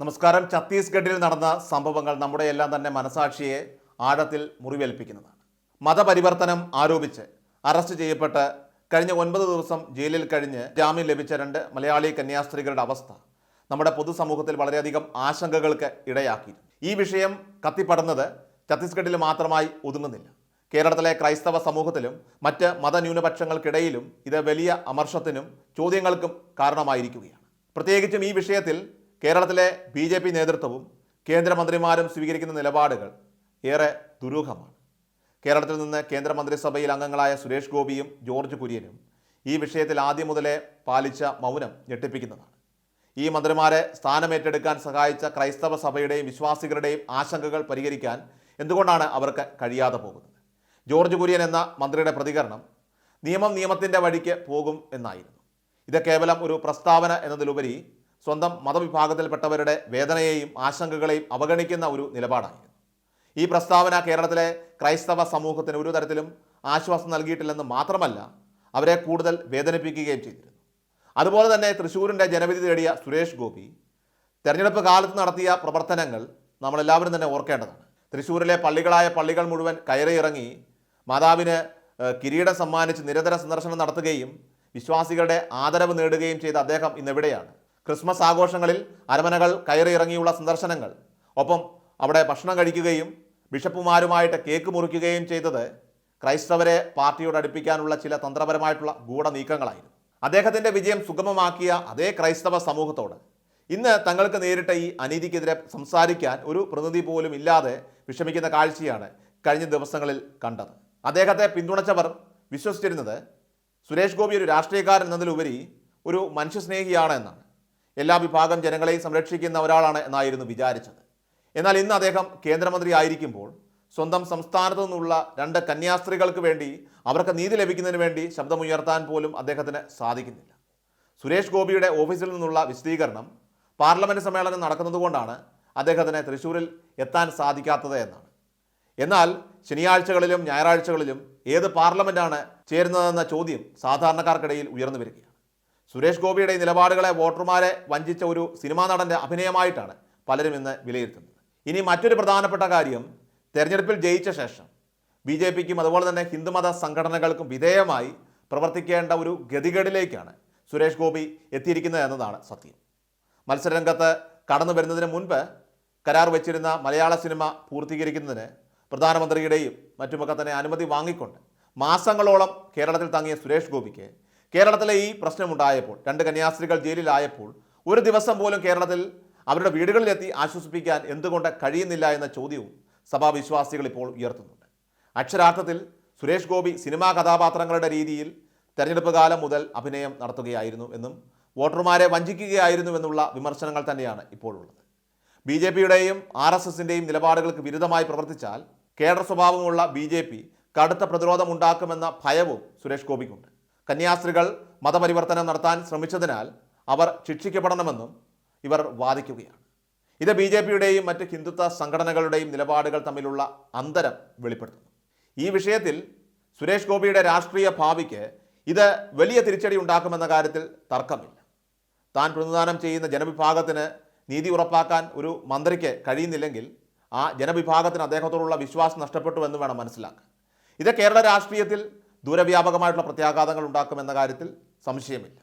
നമസ്കാരം. ഛത്തീസ്ഗഡിൽ നടന്ന സംഭവങ്ങൾ നമ്മുടെ എല്ലാം തന്നെ മനസാക്ഷിയെ ആഴത്തിൽ മുറിവേൽപ്പിക്കുന്നതാണ്. മതപരിവർത്തനം ആരോപിച്ച് അറസ്റ്റ് ചെയ്യപ്പെട്ട് കഴിഞ്ഞ 9 ദിവസം ജയിലിൽ കഴിഞ്ഞ് ജാമ്യം ലഭിച്ച 2 മലയാളി കന്യാസ്ത്രീകളുടെ അവസ്ഥ നമ്മുടെ പൊതുസമൂഹത്തിൽ വളരെയധികം ആശങ്കകൾക്ക് ഇടയാക്കി. ഈ വിഷയം കത്തിപ്പടർന്നത് ഛത്തീസ്ഗഡിൽ മാത്രമായി ഒതുങ്ങുന്നില്ല. കേരളത്തിലെ ക്രൈസ്തവ സമൂഹത്തിലും മറ്റ് മതന്യൂനപക്ഷങ്ങൾക്കിടയിലും ഇത് വലിയ അമർഷത്തിനും ചോദ്യങ്ങൾക്കും കാരണമായിരിക്കുകയാണ്. പ്രത്യേകിച്ചും ഈ വിഷയത്തിൽ കേരളത്തിലെ BJP നേതൃത്വവും കേന്ദ്രമന്ത്രിമാരും സ്വീകരിക്കുന്ന നിലപാടുകൾ ഏറെ ദുരൂഹമാണ്. കേരളത്തിൽ നിന്ന് കേന്ദ്രമന്ത്രിസഭയിൽ അംഗങ്ങളായ സുരേഷ് ഗോപിയും ജോർജ് കുര്യനും ഈ വിഷയത്തിൽ ആദ്യം മുതലേ പാലിച്ച മൗനം ഞെട്ടിപ്പിക്കുന്നതാണ്. ഈ മന്ത്രിമാരെ സ്ഥാനമേറ്റെടുക്കാൻ സഹായിച്ച ക്രൈസ്തവ സഭയുടെയും വിശ്വാസികളുടെയും ആശങ്കകൾ പരിഹരിക്കാൻ എന്തുകൊണ്ടാണ് അവർക്ക് കഴിയാതെ പോകുന്നത്? ജോർജ് കുര്യൻ എന്ന മന്ത്രിയുടെ പ്രതികരണം നിയമത്തിൻ്റെ വഴിക്ക് പോകും എന്നായിരുന്നു. ഇത് കേവലം ഒരു പ്രസ്താവന എന്നതിലുപരി സ്വന്തം മതവിഭാഗത്തിൽപ്പെട്ടവരുടെ വേദനയെയും ആശങ്കകളെയും അവഗണിക്കുന്ന ഒരു നിലപാടായിരുന്നു. ഈ പ്രസ്താവന കേരളത്തിലെ ക്രൈസ്തവ സമൂഹത്തിന് ഒരു തരത്തിലും ആശ്വാസം നൽകിയിട്ടില്ലെന്ന് മാത്രമല്ല, അവരെ കൂടുതൽ വേദനിപ്പിക്കുകയും ചെയ്തിരുന്നു. അതുപോലെ തന്നെ തൃശ്ശൂരിൻ്റെ ജനവിധി തേടിയ സുരേഷ് ഗോപി തെരഞ്ഞെടുപ്പ് കാലത്ത് നടത്തിയ പ്രവർത്തനങ്ങൾ നമ്മളെല്ലാവരും തന്നെ ഓർക്കേണ്ടതാണ്. തൃശ്ശൂരിലെ പള്ളികൾ മുഴുവൻ കയറിയിറങ്ങി മാതാവിന് കിരീടം സമ്മാനിച്ച് നിരന്തര സന്ദർശനം നടത്തുകയും വിശ്വാസികളുടെ ആദരവ് നേടുകയും ചെയ്ത അദ്ദേഹം ഇന്നെവിടെയാണ്? ക്രിസ്മസ് ആഘോഷങ്ങളിൽ അരമനകൾ കയറിയിറങ്ങിയുള്ള സന്ദർശനങ്ങൾ, ഒപ്പം അവിടെ ഭക്ഷണം കഴിക്കുകയും ബിഷപ്പുമാരുമായിട്ട് കേക്ക് മുറിക്കുകയും ചെയ്തത് ക്രൈസ്തവരെ പാർട്ടിയോട് അടുപ്പിക്കാനുള്ള ചില തന്ത്രപരമായിട്ടുള്ള ഗൂഢനീക്കങ്ങളായിരുന്നു. അദ്ദേഹത്തിൻ്റെ വിജയം സുഗമമാക്കിയ അതേ ക്രൈസ്തവ സമൂഹത്തോട് ഇന്ന് തങ്ങൾക്ക് നേരിട്ട ഈ അനീതിക്കെതിരെ സംസാരിക്കാൻ ഒരു പ്രതിനിധി പോലും ഇല്ലാതെ വിഷമിക്കുന്ന കാഴ്ചയാണ് കഴിഞ്ഞ ദിവസങ്ങളിൽ കണ്ടത്. അദ്ദേഹത്തെ പിന്തുണച്ചവർ വിശ്വസിച്ചിരുന്നത് സുരേഷ് ഗോപി ഒരു രാഷ്ട്രീയക്കാരൻ എന്നതിലുപരി ഒരു മനുഷ്യസ്നേഹിയാണ് എന്നാണ്. എല്ലാ വിഭാഗം ജനങ്ങളെയും സംരക്ഷിക്കുന്ന ഒരാളാണ് എന്നായിരുന്നു വിചാരിച്ചത്. എന്നാൽ ഇന്ന് അദ്ദേഹം കേന്ദ്രമന്ത്രി ആയിരിക്കുമ്പോൾ സ്വന്തം സംസ്ഥാനത്തു നിന്നുള്ള 2 കന്യാസ്ത്രീകൾക്ക് വേണ്ടി, അവർക്ക് നീതി ലഭിക്കുന്നതിന് വേണ്ടി ശബ്ദമുയർത്താൻ പോലും അദ്ദേഹത്തിന് സാധിക്കുന്നില്ല. സുരേഷ് ഗോപിയുടെ ഓഫീസിൽ നിന്നുള്ള വിശദീകരണം പാർലമെൻറ്റ് സമ്മേളനം നടക്കുന്നതുകൊണ്ടാണ് അദ്ദേഹത്തിന് തൃശ്ശൂരിൽ എത്താൻ സാധിക്കാത്തത് എന്നാണ്. എന്നാൽ ശനിയാഴ്ചകളിലും ഞായറാഴ്ചകളിലും ഏത് പാർലമെൻറ്റാണ് ചേരുന്നതെന്ന ചോദ്യം സാധാരണക്കാർക്കിടയിൽ ഉയർന്നു വരികയാണ്. സുരേഷ് ഗോപിയുടെ നിലപാടുകളെ വോട്ടർമാരെ വഞ്ചിച്ച ഒരു സിനിമാ നടൻ്റെ അഭിനയമായിട്ടാണ് പലരും ഇന്ന് വിലയിരുത്തുന്നത്. ഇനി മറ്റൊരു പ്രധാനപ്പെട്ട കാര്യം, തെരഞ്ഞെടുപ്പിൽ ജയിച്ച ശേഷം BJPക്കും അതുപോലെ തന്നെ ഹിന്ദുമത സംഘടനകൾക്കും വിധേയമായി പ്രവർത്തിക്കേണ്ട ഒരു ഗതികേടിലേക്കാണ് സുരേഷ് ഗോപി എത്തിയിരിക്കുന്നത് എന്നതാണ് സത്യം. മത്സരരംഗത്ത് കടന്നു വരുന്നതിന് മുൻപ് കരാർ വെച്ചിരുന്ന മലയാള സിനിമ പൂർത്തീകരിക്കുന്നതിന് പ്രധാനമന്ത്രിയുടെയും മറ്റുമൊക്കെ തന്നെ അനുമതി വാങ്ങിക്കൊണ്ട് മാസങ്ങളോളം കേരളത്തിൽ തങ്ങിയ സുരേഷ് ഗോപിക്ക് കേരളത്തിലെ ഈ പ്രശ്നമുണ്ടായപ്പോൾ, 2 കന്യാസ്ത്രീകൾ ജയിലിലായപ്പോൾ ഒരു ദിവസം പോലും കേരളത്തിൽ അവരുടെ വീടുകളിലെത്തി ആശ്വസിപ്പിക്കാൻ എന്തുകൊണ്ട് കഴിയുന്നില്ല എന്ന ചോദ്യവും സഭാവിശ്വാസികൾ ഇപ്പോൾ ഉയർത്തുന്നുണ്ട്. അക്ഷരാർത്ഥത്തിൽ സുരേഷ് ഗോപി സിനിമാ കഥാപാത്രങ്ങളുടെ രീതിയിൽ തെരഞ്ഞെടുപ്പ് കാലം മുതൽ അഭിനയം നടത്തുകയായിരുന്നു എന്നും വോട്ടർമാരെ വഞ്ചിക്കുകയായിരുന്നു എന്നുള്ള വിമർശനങ്ങൾ തന്നെയാണ് ഇപ്പോഴുള്ളത്. BJPയുടെയും RSSൻ്റെയും നിലപാടുകൾക്ക് വിരുദ്ധമായി പ്രവർത്തിച്ചാൽ കേഡർ സ്വഭാവമുള്ള BJP കടുത്ത പ്രതിരോധമുണ്ടാക്കുമെന്ന ഭയവും സുരേഷ് ഗോപിക്കുണ്ട്. കന്യാസ്ത്രീകൾ മതപരിവർത്തനം നടത്താൻ ശ്രമിച്ചതിനാൽ അവർ ശിക്ഷിക്കപ്പെടണമെന്നും ഇവർ വാദിക്കുകയാണ്. ഇത് BJPയുടെയും മറ്റ് ഹിന്ദുത്വ സംഘടനകളുടെയും നിലപാടുകൾ തമ്മിലുള്ള അന്തരം വെളിപ്പെടുത്തുന്നു. ഈ വിഷയത്തിൽ സുരേഷ് ഗോപിയുടെ രാഷ്ട്രീയ ഭാവിക്ക് ഇത് വലിയ തിരിച്ചടി ഉണ്ടാക്കുമെന്ന കാര്യത്തിൽ തർക്കമില്ല. താൻ പ്രതിനിധാനം ചെയ്യുന്ന ജനവിഭാഗത്തിന് നീതി ഉറപ്പാക്കാൻ ഒരു മന്ത്രിക്ക് കഴിയുന്നില്ലെങ്കിൽ ആ ജനവിഭാഗത്തിന് അദ്ദേഹത്തോടുള്ള വിശ്വാസം നഷ്ടപ്പെട്ടു എന്ന് വേണം മനസ്സിലാക്കാൻ. ഇത് കേരള രാഷ്ട്രീയത്തിൽ ദൂരവ്യാപകമായിട്ടുള്ള പ്രത്യാഘാതങ്ങൾ ഉണ്ടാക്കുമെന്ന കാര്യത്തിൽ സംശയമില്ല.